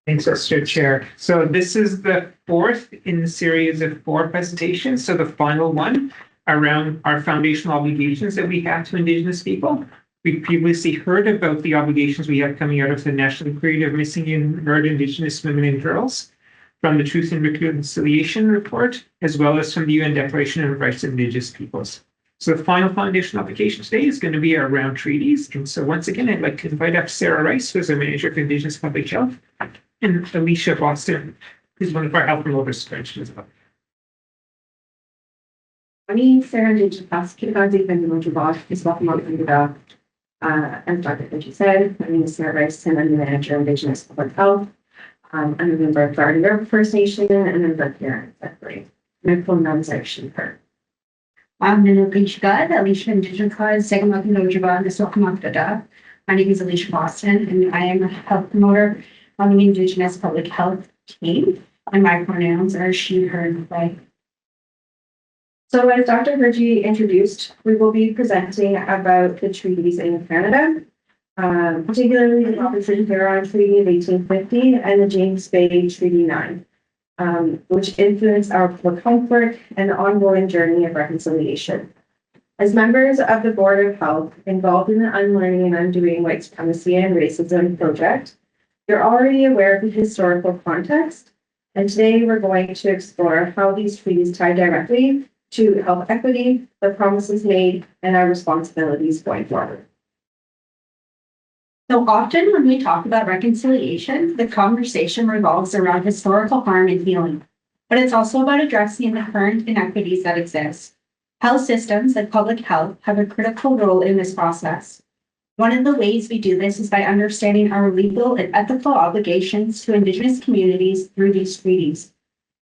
Thanks, Mr. Chair. So this is the fourth in the series of four presentations. So the final one around our foundational obligations that we have to Indigenous people. We previously heard about the obligations we have coming out of the National Decree of Missing and Murdered Indigenous Women and Girls, from the Truth and Reconciliation Report, as well as from the UN Declaration on the Rights of Indigenous Peoples. So the final foundational application today is going to be around treaties. And so once again, I'd like to invite up Sarah Rice, who is our Manager of Indigenous Public Health, and Alicia Boston, who's one of our health promoters as well. Morning, Sarah Indigenous Kinakazi, Benjamin Bosch, is welcome on the and Dr. She said, my name is Sarah Rice, and I'm the Manager of Indigenous Public Health. I'm a member of Garden River First Nation, and I'm the parent at Great. My full name is actually her. I'm Alicia Indigenous Cause, Segamakan Ojaba, the Sokamakdada. My name is Alicia Boston, and I am a health promoter on the Indigenous Public Health team, and my pronouns are she, her, and they. So as Dr. Hergy introduced, we will be presenting about the treaties in Canada, particularly the Robinson Huron Treaty of 1850 and the James Bay Treaty 9, which influence our public health work and ongoing journey of reconciliation. As members of the Board of Health involved in the Unlearning and Undoing White Supremacy and Racism project, you're already aware of the historical context, and today we're going to explore how these treaties tie directly to health equity, the promises made, and our responsibilities going forward. So often when we talk about reconciliation, the conversation revolves around historical harm and healing, but it's also about addressing the current inequities that exist. Health systems and public health have a critical role in this process. One of the ways we do this is by understanding our legal and ethical obligations to Indigenous communities through these treaties.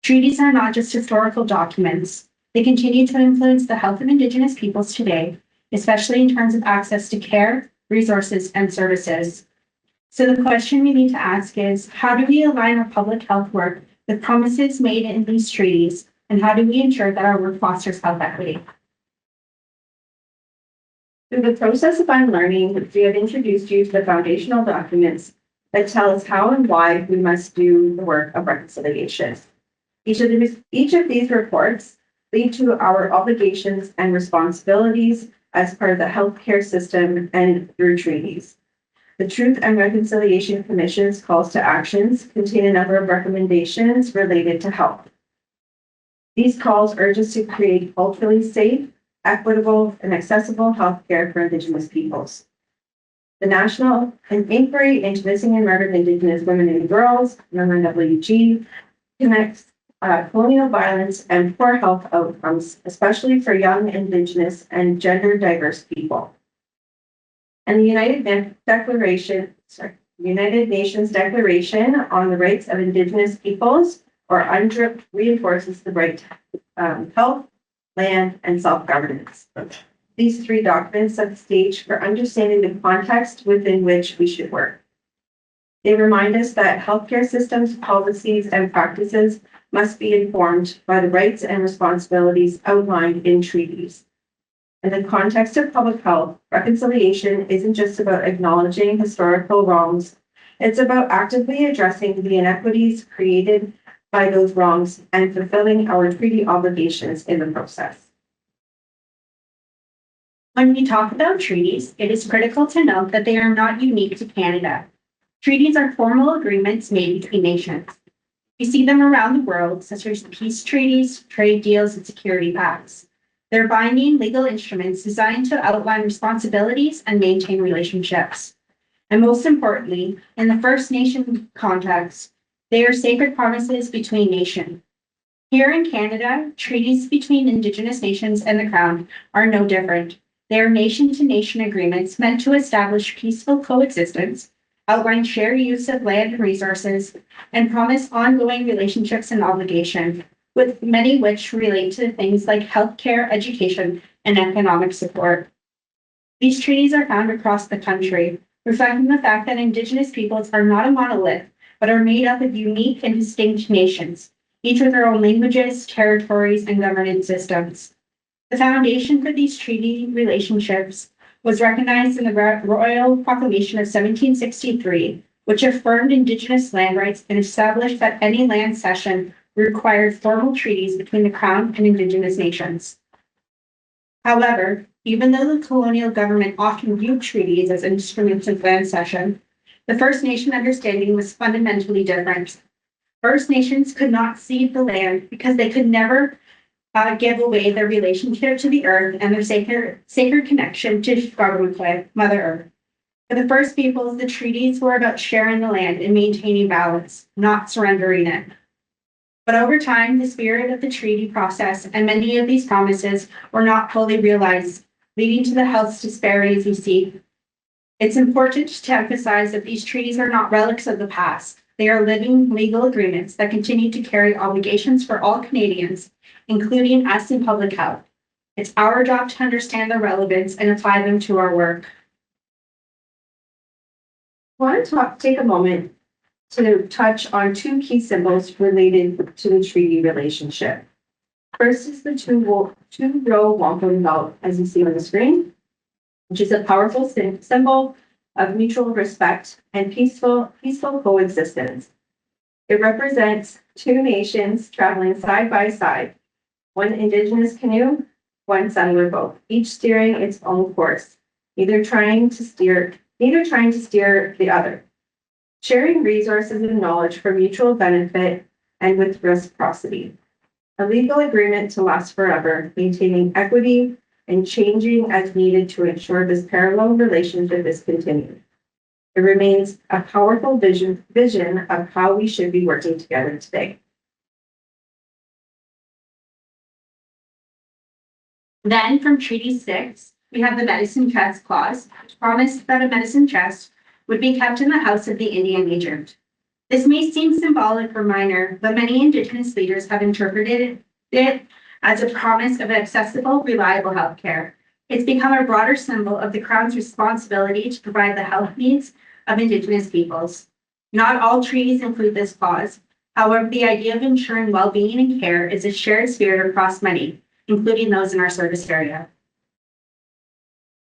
Treaties are not just historical documents. They continue to influence the health of Indigenous peoples today, especially in terms of access to care, resources, and services. So the question we need to ask is, how do we align our public health work with promises made in these treaties, and how do we ensure that our work fosters health equity? Through the process of unlearning, we have introduced you to the foundational documents that tell us how and why we must do the work of reconciliation. Each of these reports lead to our obligations and responsibilities as part of the healthcare system and through treaties. The Truth and Reconciliation Commission's calls to actions contain a number of recommendations related to health. These calls urge us to create culturally safe, equitable, and accessible healthcare for Indigenous peoples. The National Inquiry into Missing and Murdered Indigenous Women and Girls, NMWG, connects colonial violence and poor health outcomes, especially for young Indigenous and gender diverse people. And the United Nations Declaration on the Rights of Indigenous Peoples, or UNDRIP, reinforces the right to health, land, and self-governance. These three documents set the stage for understanding the context within which we should work. They remind us that healthcare systems, policies, and practices must be informed by the rights and responsibilities outlined in treaties. In the context of public health, reconciliation isn't just about acknowledging historical wrongs, it's about actively addressing the inequities created by those wrongs and fulfilling our treaty obligations in the process. When we talk about treaties, it is critical to note that they are not unique to Canada. Treaties are formal agreements made between nations. We see them around the world, such as peace treaties, trade deals, and security pacts. They're binding legal instruments designed to outline responsibilities and maintain relationships. And most importantly, in the First Nation context, they are sacred promises between nations. Here in Canada, treaties between Indigenous nations and the Crown are no different. They are nation-to-nation agreements meant to establish peaceful coexistence, outline shared use of land and resources, and promise ongoing relationships and obligation, with many which relate to things like healthcare, education, and economic support. These treaties are found across the country, reflecting the fact that Indigenous peoples are not a monolith, but are made up of unique and distinct nations, each with their own languages, territories, and governance systems. The foundation for these treaty relationships was recognized in the Royal Proclamation of 1763, which affirmed Indigenous land rights and established that any land cession required formal treaties between the Crown and Indigenous nations. However, even though the colonial government often viewed treaties as instruments of land cession, the First Nation understanding was fundamentally different. First Nations could not cede the land because they could never give away their relationship to the earth and their sacred connection to Gargwekwe, Mother Earth. For the First Peoples, the treaties were about sharing the land and maintaining balance, not surrendering it. But over time, the spirit of the treaty process and many of these promises were not fully realized, leading to the health disparities we see. It's important to emphasize that these treaties are not relics of the past. They are living legal agreements that continue to carry obligations for all Canadians, including us in public health. It's our job to understand their relevance and apply them to our work. I want to take a moment to touch on two key symbols related to the treaty relationship. First is the two-row wampum belt, as you see on the screen, which is a powerful symbol of mutual respect and peaceful coexistence. It represents two nations traveling side by side, one Indigenous canoe, one settler boat, each steering its own course, neither trying to steer the other, sharing resources and knowledge for mutual benefit and with reciprocity. A legal agreement to last forever, maintaining equity and changing as needed to ensure this parallel relationship is continued. It remains a powerful vision of how we should be working together today. Then from Treaty 6, we have the Medicine Chest Clause, which promised that a medicine chest would be kept in the house of the Indian agent. This may seem symbolic or minor, but many Indigenous leaders have interpreted it as a promise of accessible, reliable health care. It's become a broader symbol of the Crown's responsibility to provide the health needs of Indigenous peoples. Not all treaties include this clause. However, the idea of ensuring well-being and care is a shared spirit across many, including those in our service area.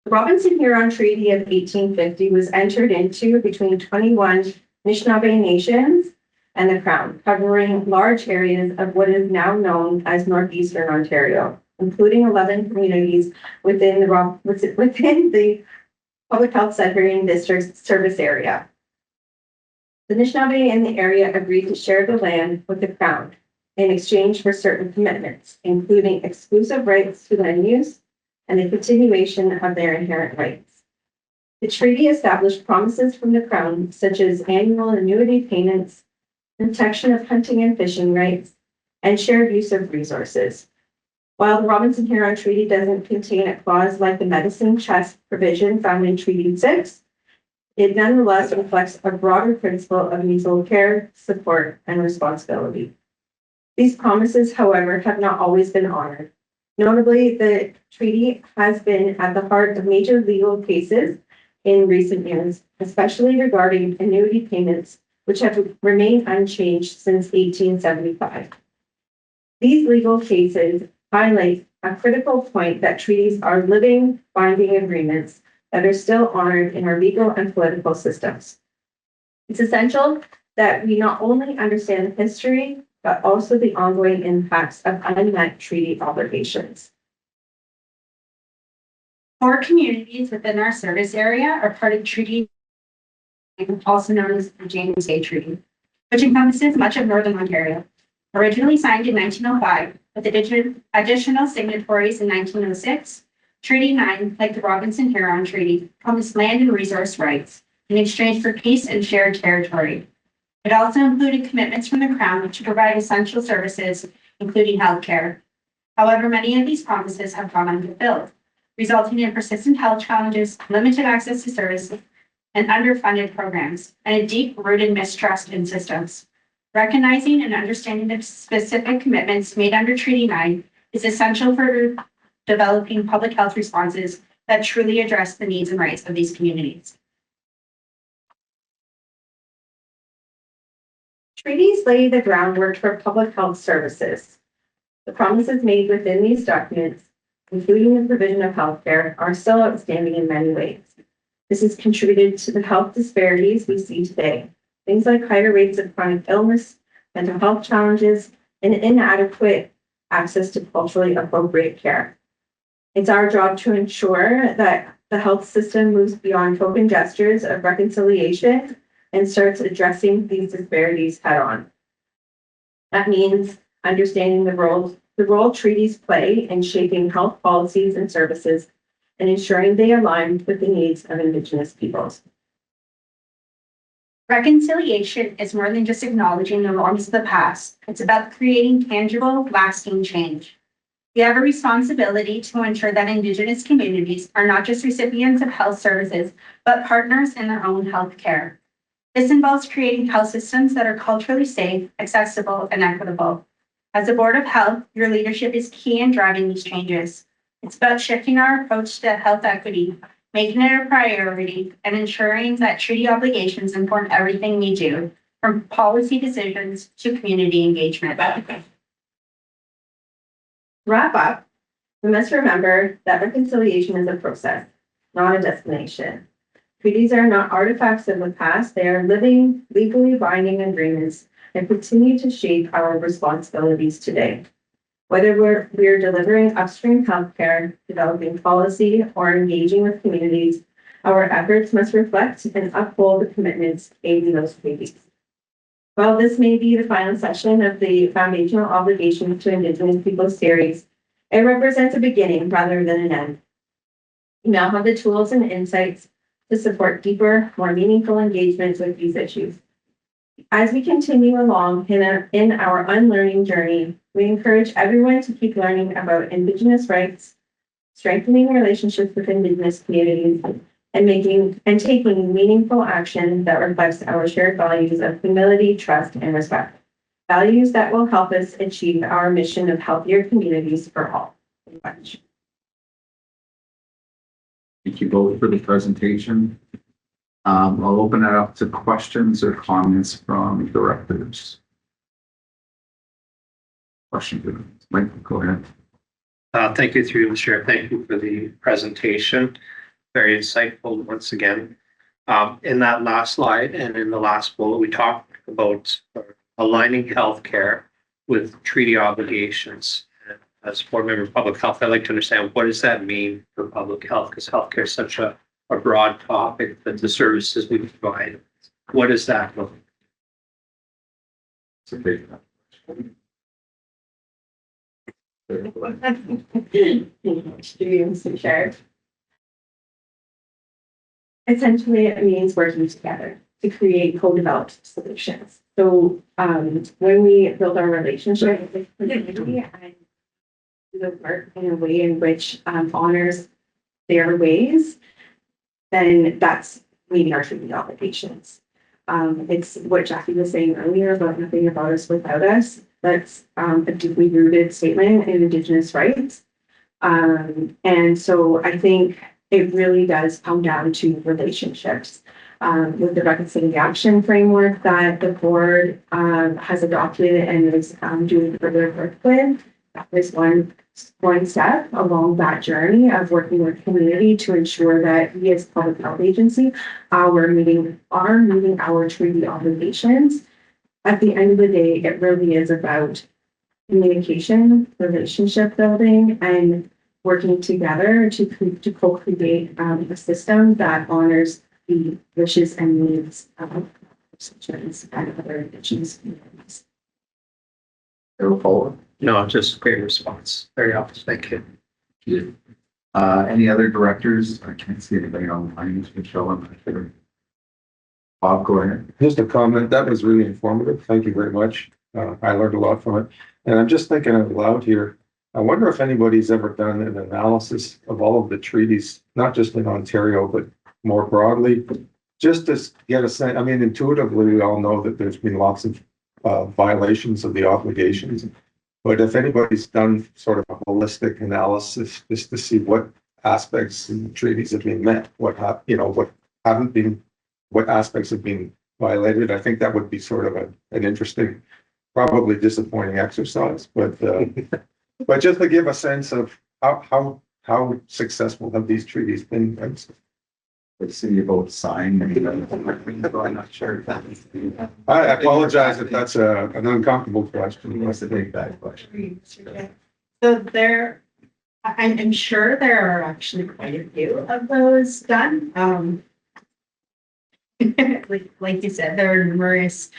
The Robinson-Huron Treaty of 1850 was entered into between 21 Anishinaabe nations and the Crown, covering large areas of what is now known as Northeastern Ontario, including 11 communities within the Public Health Center in District Service Area. The Anishinaabe in the area agreed to share the land with the Crown in exchange for certain commitments, including exclusive rights to land use and the continuation of their inherent rights. The treaty established promises from the Crown, such as annual annuity payments, protection of hunting and fishing rights, and shared use of resources. While the Robinson-Huron Treaty doesn't contain a clause like the medicine chest provision found in Treaty 6, it nonetheless reflects a broader principle of mutual care, support, and responsibility. These promises, however, have not always been honored. Notably, the treaty has been at the heart of major legal cases in recent years, especially regarding annuity payments, which have remained unchanged since 1875. These legal cases highlight a critical point that treaties are living, binding agreements that are still honored in our legal and political systems. It's essential that we not only understand the history, but also the ongoing impacts of unmet treaty obligations. 4 communities within our service area are part of Treaty, also known as the James Bay Treaty, which encompasses much of Northern Ontario. Originally signed in 1905, with additional signatories in 1906, Treaty 9, like the Robinson-Huron Treaty, promised land and resource rights in exchange for peace and shared territory. It also included commitments from the Crown to provide essential services, including healthcare. However, many of these promises have gone unfulfilled, resulting in persistent health challenges, limited access to services, and underfunded programs, and a deep-rooted mistrust in systems. Recognizing and understanding the specific commitments made under Treaty 9 is essential for developing public health responses that truly address the needs and rights of these communities. Treaties lay the groundwork for public health services. The promises made within these documents, including the provision of healthcare, are still outstanding in many ways. This has contributed to the health disparities we see today. Things like higher rates of chronic illness, mental health challenges, and inadequate access to culturally appropriate care. It's our job to ensure that the health system moves beyond token gestures of reconciliation and starts addressing these disparities head on. That means understanding the role treaties play in shaping health policies and services and ensuring they align with the needs of Indigenous peoples. Reconciliation is more than just acknowledging the wrongs of the past. It's about creating tangible, lasting change. We have a responsibility to ensure that Indigenous communities are not just recipients of health services, but partners in their own health care. This involves creating health systems that are culturally safe, accessible, and equitable. As a Board of Health, your leadership is key in driving these changes. It's about shifting our approach to health equity, making it a priority, and ensuring that treaty obligations inform everything we do, from policy decisions to community engagement. Wrap up, we must remember that reconciliation is a process, not a destination. Treaties are not artifacts of the past, they are living, legally binding agreements that continue to shape our responsibilities today. Whether we're delivering upstream healthcare, developing policy, or engaging with communities, our efforts must reflect and uphold the commitments made in those treaties. While this may be the final session of the Foundational Obligations to Indigenous Peoples series, it represents a beginning rather than an end. You now have the tools and insights to support deeper, more meaningful engagements with these issues. As we continue along in our unlearning journey, we encourage everyone to keep learning about Indigenous rights, strengthening relationships with Indigenous communities, and taking meaningful action that reflects our shared values of humility, trust, and respect. Values that will help us achieve our mission of healthier communities for all. Thank you much. Thank you both for the presentation. I'll open it up to questions or comments from directors. Question, Mike, go ahead. Thank you through the chair. Thank you for the presentation. Very insightful once again. In that last slide and in the last bullet, we talked about aligning healthcare with treaty obligations. And as board member of public health, I'd like to understand, what does that mean for public health? Because healthcare is such a broad topic, that the services we provide, what does that look like? It's a big Essentially, it means working together to create co-developed solutions. So when we build our relationship with the community and do the work in a way in which honors their ways, then that's meeting our treaty obligations. It's what Jackie was saying earlier about nothing about us without us. That's a deeply rooted statement in Indigenous rights. And so I think it really does come down to relationships. With the reconciliation framework that the board has adopted and is doing further work with, that is one step along that journey of working with community to ensure that we as public health agency are meeting our treaty obligations. At the end of the day, it really is about communication, relationship building, and working together to co-create a system that honors the wishes and needs of constituents and other Indigenous communities. No, just great response. Very helpful. Thank you. Any other directors? I can't see anybody online. Michelle, I'm not sure. Bob, go ahead. Just a comment, that was really informative. Thank you very much. I learned a lot from it. And I'm just thinking out loud here. I wonder if anybody's ever done an analysis of all of the treaties, not just in Ontario, but more broadly, just to get a sense. I mean, intuitively, we all know that there's been lots of violations of the obligations. But if anybody's done sort of a holistic analysis just to see what aspects in the treaties have been met, what haven't been, what aspects have been violated, I think that would be sort of an interesting, probably disappointing exercise. But but just to give a sense of how successful have these treaties been. the city vote sign. I'm not sure if that's. I apologize if that's an uncomfortable question. What's the big bad question? So I'm sure there are actually quite a few of those done. Like you said, there are numerous,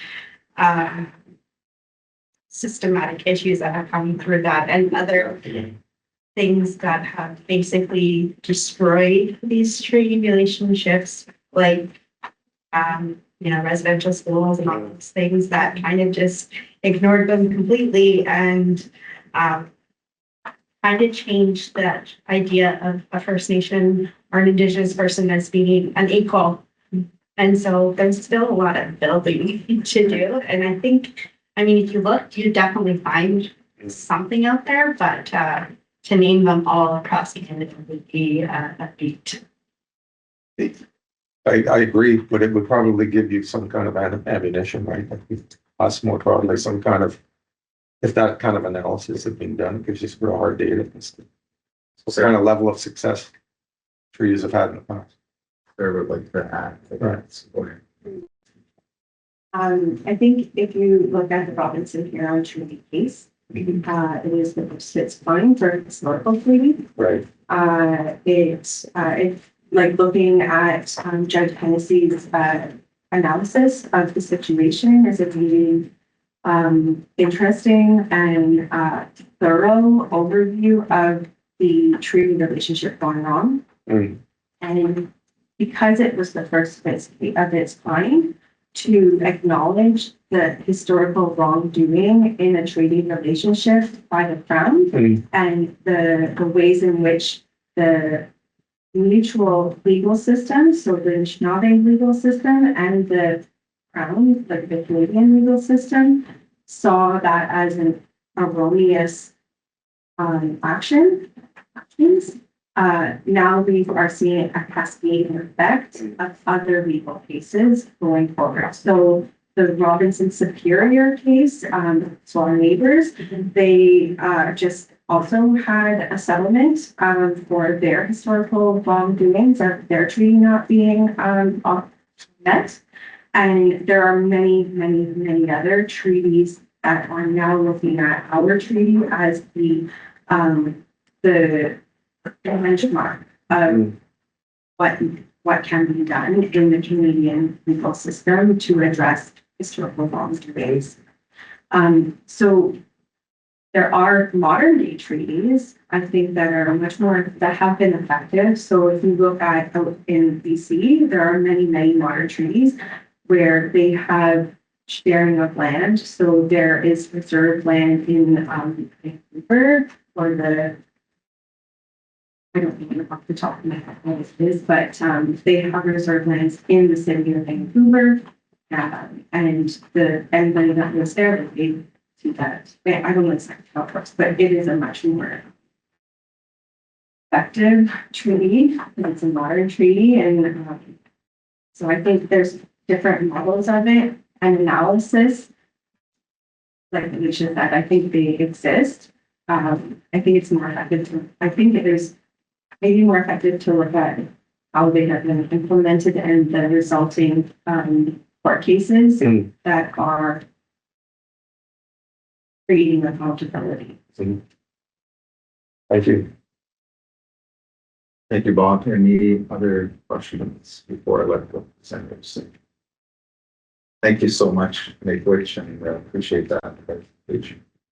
systematic issues that have come through that and other things that have basically destroyed these treaty relationships, like, residential schools and all those things that kind of just ignored them completely and, kind of changed that idea of a First Nation or an Indigenous person as being an equal. And so there's still a lot of building to do. And I think, if you look, you definitely find something out there, but to name them all across Canada would be a feat. I agree, but it would probably give you some kind of ammunition, right? Us more broadly, some kind of, if that kind of analysis had been done, it gives you some real hard data. What kind of level of success trees have had in the past. There would like to add. Right. I think if you look at the Robinson Huron treaty case, it is the most fits fine for historical treaty. Right. It's like looking at Judge Hennessy's analysis of the situation as a really interesting and thorough overview of the treaty relationship going on. Mm. And because it was the first of its kind to acknowledge the historical wrongdoing in a treaty relationship by the Crown and the ways in which the mutual legal system, so the Anishinaabe legal system and the Crown, like the Canadian legal system, saw that as an erroneous actions. Now we are seeing a cascading effect of other legal cases going forward. So the Robinson Superior case, so our neighbors, they just also had a settlement for their historical wrongdoings of their treaty not being met. And there are many, many, many other treaties that are now looking at our treaty as the benchmark of what can be done in the Canadian legal system to address historical wrongdoings. So there are modern day treaties, I think, that are much more, that have been effective. So if you look at in BC, there are many, many modern treaties where they have sharing of land. So there is reserved land in Vancouver for the, I don't know off the top of my head what it is, but they have reserved lands in the city of Vancouver. And anybody that lives there, they do that. I don't know exactly how it works, but it is a much more effective treaty. It's a modern treaty. And so I think there's different models of it and analysis. Like Alicia said, I think they exist. I think it's more effective I think it is maybe more effective to look at how they have been implemented and the resulting court cases that are creating accountability. Thank you. Thank you, Bob. Any other questions before I let the presenters? Thank you so much, Nick Witch, and appreciate that presentation.